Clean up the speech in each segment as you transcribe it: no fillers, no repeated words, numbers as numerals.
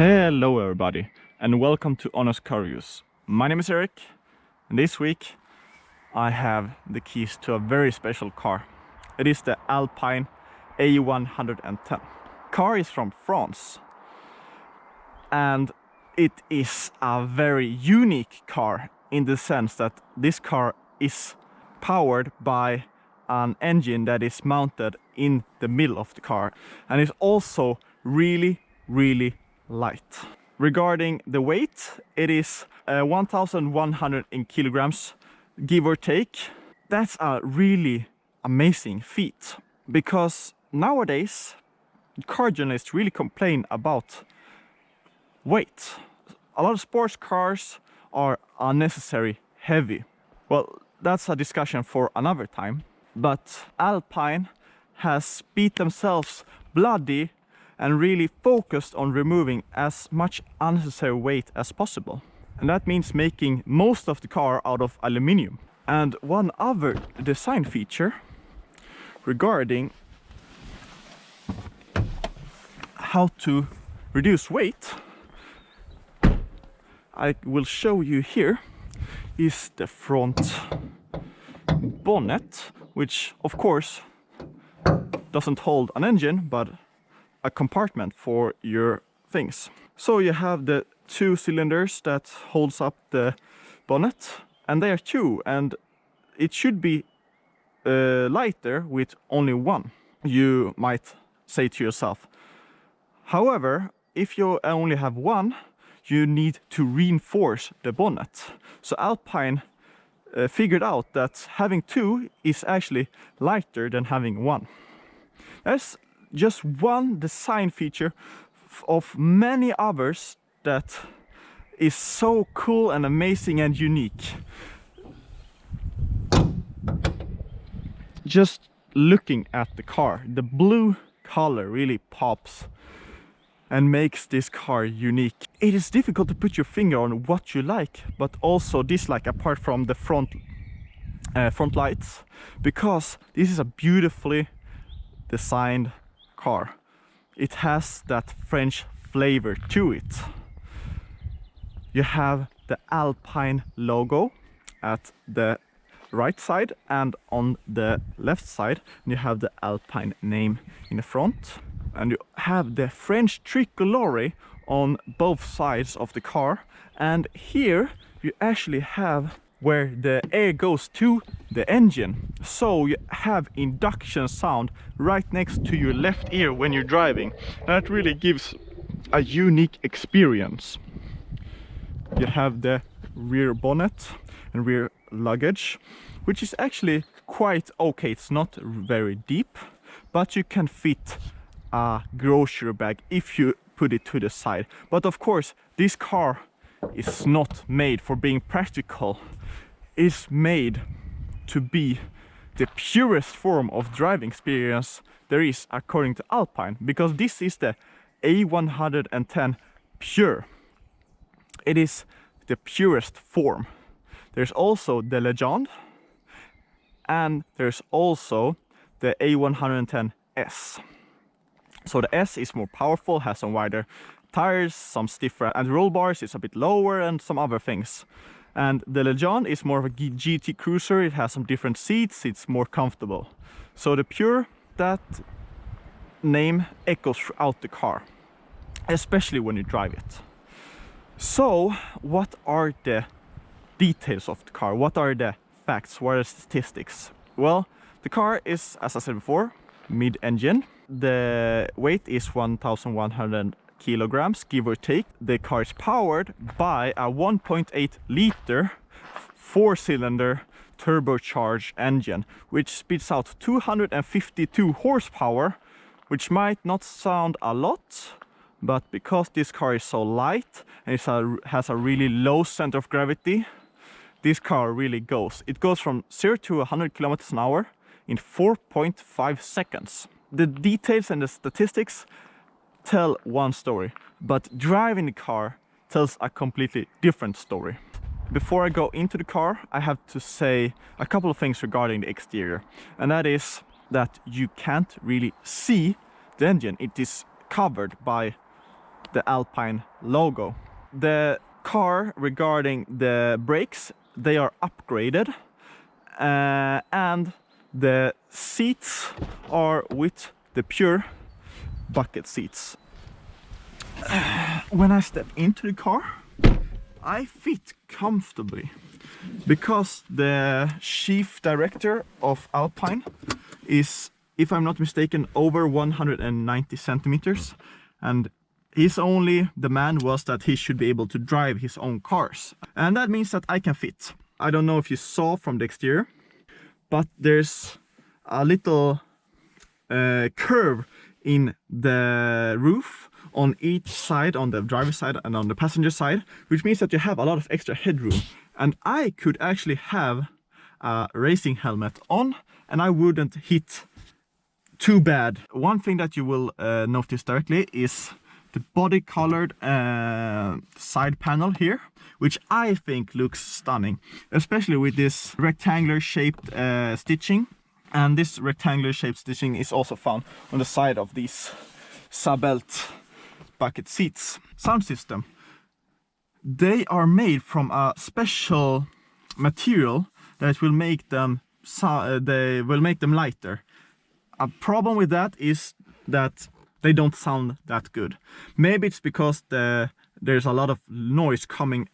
Hello everybody and welcome to Honest Car Reviews. My name is Eric and this week I have the keys to a very special car. It is the Alpine A110. Car is from France and it is a very unique car in the sense that this car is powered by an engine that is mounted in the middle of the car and is also really light. Regarding the weight, it is 1,100 in kilograms, give or take. That's a really amazing feat because nowadays car journalists really complain about weight. A lot of sports cars are unnecessary heavy. Well, that's a discussion for another time, but Alpine has beat themselves bloody and really focused on removing as much unnecessary weight as possible. And that means making most of the car out of aluminium. And one other design feature regarding how to reduce weight, I will show you here, is the front bonnet, which of course doesn't hold an engine, but a compartment for your things. So you have the two cylinders that holds up the bonnet, and they are two, and it should be lighter with only one, you might say to yourself. However, if you only have one, you need to reinforce the bonnet. So Alpine figured out that having two is actually lighter than having one. That's just one design feature of many others that is so cool and amazing and unique. Just looking at the car, the blue color really pops and makes this car unique. It is difficult to put your finger on what you like but also dislike, apart from the front lights, because this is a beautifully designed car. It has that French flavor to it. You have the Alpine logo at the right side, and on the left side you have the Alpine name in the front, and you have the French tricolore on both sides of the car. And here you actually have where the air goes to the engine, so you have induction sound right next to your left ear when you're driving. That really gives a unique experience. You have the rear bonnet and rear luggage, which is actually quite okay. It's not very deep, but you can fit a grocery bag if you put it to the side. But of course this car is not made for being practical. It's made to be the purest form of driving experience there is, according to Alpine, because this is the A110 Pure. It is the purest form. There's also the Legend, and there's also the A110S. So the S is more powerful, has some wider tires, some stiffer, and roll bars is a bit lower, and some other things. And the Legend is more of a GT cruiser. It has some different seats, it's more comfortable. So the Pure, that name echoes throughout the car, especially when you drive it. So what are the details of the car? What are the facts? What are the statistics? Well, the car is, as I said before, mid-engine. The weight is 1,100 kilograms, give or take. The car is powered by a 1.8 liter four-cylinder turbocharged engine, which spits out 252 horsepower, which might not sound a lot, but because this car is so light and it has a really low center of gravity, this car really goes. It goes from 0 to 100 kilometers an hour in 4.5 seconds. The details and the statistics tell one story, but driving the car tells a completely different story. Before I go into the car, I have to say a couple of things regarding the exterior, and that is that you can't really see the engine. It is covered by the Alpine logo. The car, regarding the brakes, they are upgraded, and the seats are with the pure bucket seats. When I step into the car, I fit comfortably because the chief director of Alpine is, if I'm not mistaken, over 190 centimeters, and his only demand was that he should be able to drive his own cars, and that means that I can fit. I don't know if you saw from the exterior, but there's a little curve in the roof on each side, on the driver's side and on the passenger side, which means that you have a lot of extra headroom, and I could actually have a racing helmet on and I wouldn't hit too bad. One thing that you will notice directly is the body colored side panel here, which I think looks stunning, especially with this rectangular shaped stitching. And this rectangular shaped stitching is also found on the side of these sub-belt bucket seats. Sound system. They are made from a special material that will make them lighter. A problem with that is that they don't sound that good. Maybe it's because there's a lot of noise coming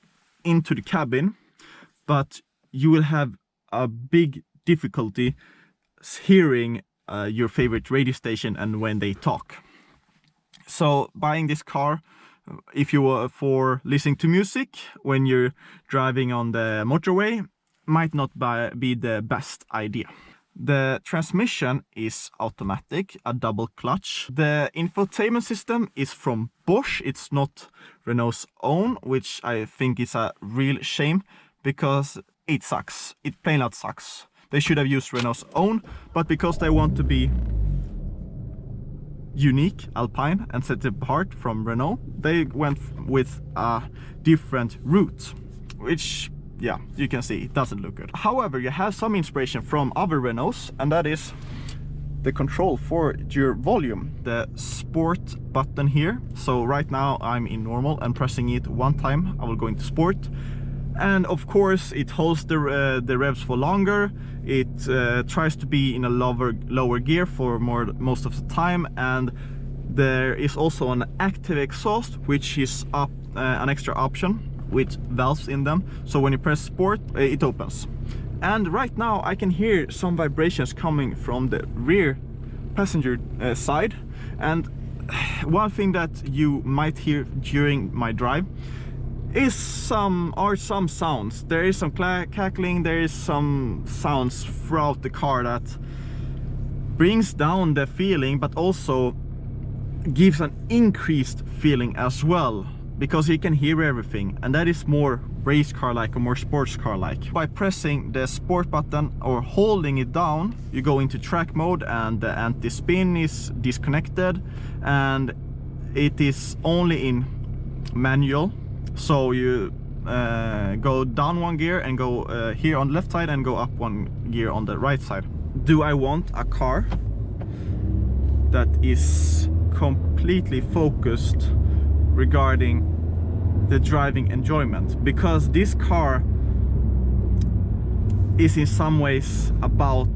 into the cabin, but you will have a big difficulty hearing your favorite radio station and when they talk. So buying this car, if you were for listening to music when you're driving on the motorway, might not be the best idea. The transmission is automatic, a double clutch. The infotainment system is from Porsche. It's not Renault's own, which I think is a real shame because it sucks. It plain out sucks. They should have used Renault's own, but because they want to be unique, Alpine, and set it apart from Renault, they went with a different route, which, yeah, you can see it doesn't look good. However, you have some inspiration from other Renaults, and that is the control for your volume, the sport button here. So right now I'm in normal and pressing it one time, I will go into sport, and of course it holds the revs for longer. It tries to be in a lower gear for most of the time, and there is also an active exhaust, which is an extra option with valves in them, so when you press sport it opens. And right now I can hear some vibrations coming from the rear passenger side, and one thing that you might hear during my drive is some sounds. There is some cackling, there is some sounds throughout the car that brings down the feeling, but also gives an increased feeling as well, because you can hear everything, and that is more race car like or more sports car like. By pressing the sport button or holding it down, you go into track mode and the anti-spin is disconnected, and it is only in manual. So you go down one gear and go here on the left side and go up one gear on the right side. Do I want a car that is completely focused regarding the driving enjoyment? Because this car is in some ways about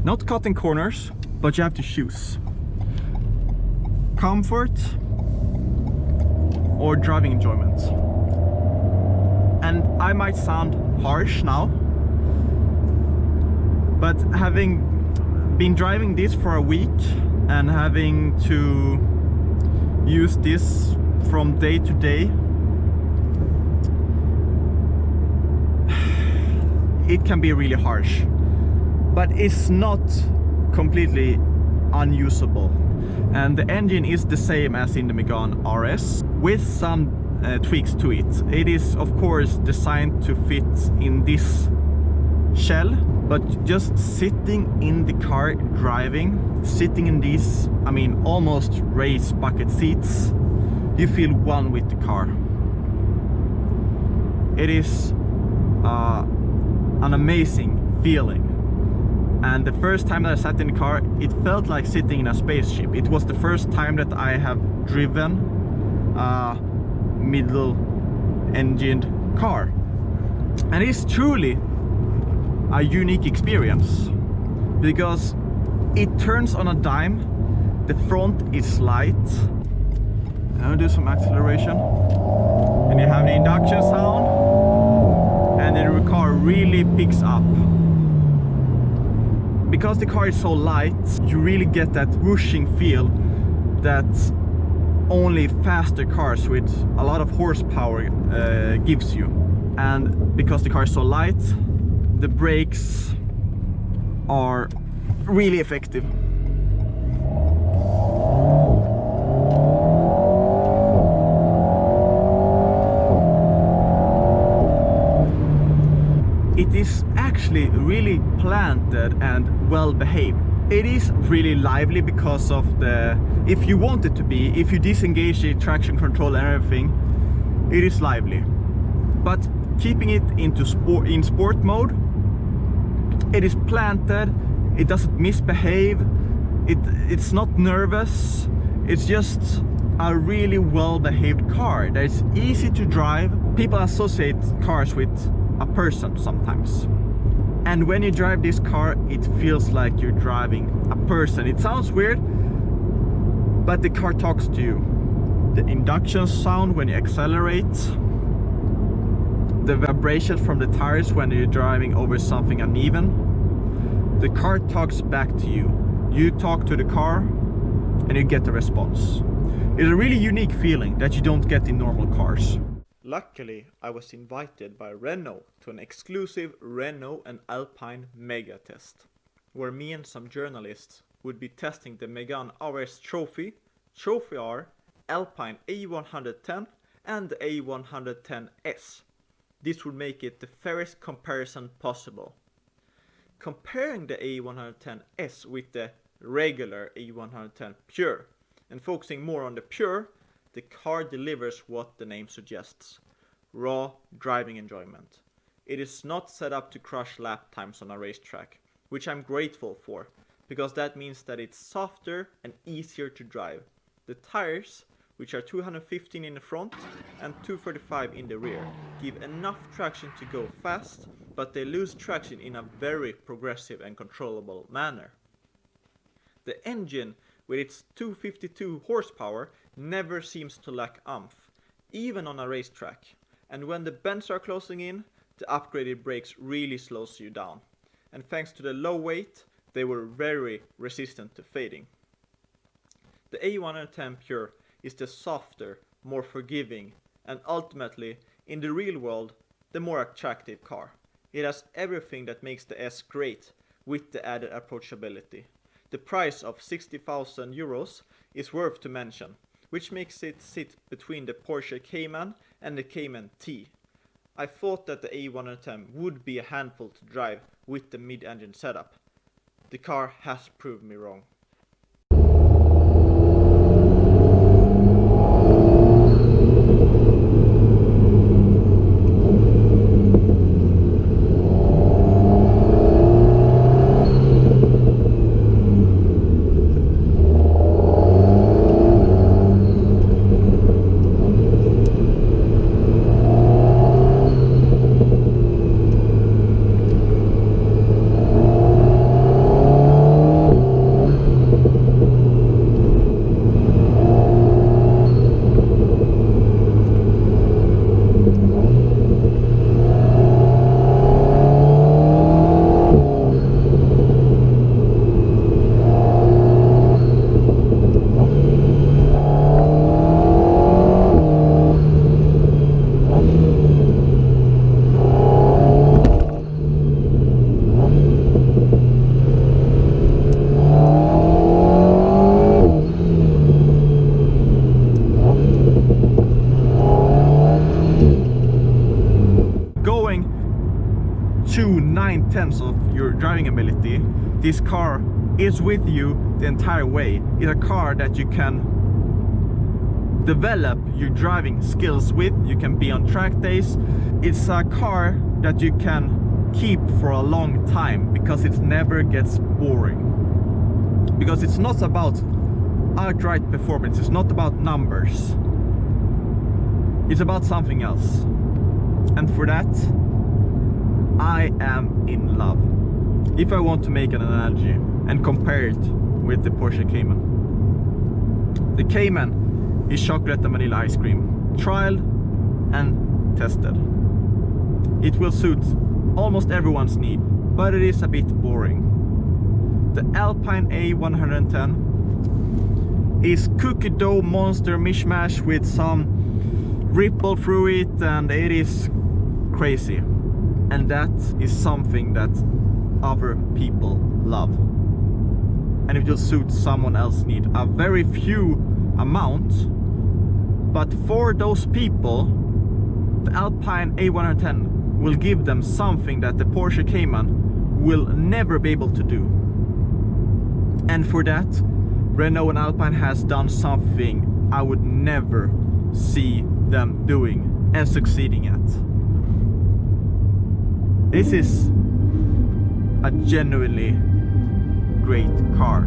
not cutting corners, but you have to choose comfort or driving enjoyment. And I might sound harsh now, but having been driving this for a week and having to use this from day to day, it can be really harsh, but it's not completely unusable. And the engine is the same as in the Megane RS, with some tweaks to it. It is of course designed to fit in this shell, but just sitting in the car driving, sitting in these, I mean, almost race bucket seats, you feel one with the car. It is an amazing feeling. And the first time that I sat in the car, it felt like sitting in a spaceship. It was the first time that I have driven a middle-engined car. And it's truly a unique experience because it turns on a dime. The front is light. I'll do some acceleration. And you have the induction sound. And the car really picks up. Because the car is so light, you really get that whooshing feel that only faster cars with a lot of horsepower gives you. And because the car is so light, the brakes are really effective. It is actually really planted and well behaved. It is really lively because of the, if you want it to be, if you disengage the traction control and everything, it is lively. But keeping it into in sport mode, it is planted, it doesn't misbehave, it's not nervous, it's just a really well behaved car that is easy to drive. People associate cars with a person sometimes, and when you drive this car it feels like you're driving a person. It sounds weird, but the car talks to you. The induction sound when you accelerate, the vibration from the tires when you're driving over something uneven, the car talks back to you. You talk to the car and you get a response. It's a really unique feeling that you don't get in normal cars. Luckily, I was invited by Renault to an exclusive Renault and Alpine mega test, where me and some journalists would be testing the Megane RS Trophy, Trophy R, Alpine A110 and the A110S. This would make it the fairest comparison possible. Comparing the A110S with the regular A110 Pure, and focusing more on the Pure, the car delivers what the name suggests: raw driving enjoyment. It is not set up to crush lap times on a racetrack, which I'm grateful for, because that means that it's softer and easier to drive. The tires, which are 215 in the front and 235 in the rear, give enough traction to go fast, but they lose traction in a very progressive and controllable manner. The engine, with its 252 horsepower, never seems to lack oomph, even on a racetrack. And when the bends are closing in, the upgraded brakes really slows you down. And thanks to the low weight, they were very resistant to fading. The A110 Pure is the softer, more forgiving, and ultimately, in the real world, the more attractive car. It has everything that makes the S great, with the added approachability. The price of 60,000 euros is worth to mention, which makes it sit between the Porsche Cayman and the Cayman T. I thought that the A110 would be a handful to drive with the mid-engine setup. The car has proved me wrong. To 9/10 of your driving ability, this car is with you the entire way. It's a car that you can develop your driving skills with. You can be on track days. It's a car that you can keep for a long time because it never gets boring. Because it's not about outright performance, it's not about numbers. It's about something else. And for that, I am in love. If I want to make an analogy and compare it with the Porsche Cayman. The Cayman is chocolate and vanilla ice cream. Trialed and tested. It will suit almost everyone's need, but it is a bit boring. The Alpine A110 is cookie dough monster mishmash with some ripple through it, and it is crazy. And that is something that other people love. And it will suit someone else's need. A very few amount, but for those people, the Alpine A110 will give them something that the Porsche Cayman will never be able to do. And for that, Renault and Alpine has done something I would never see them doing and succeeding at. This is a genuinely great car.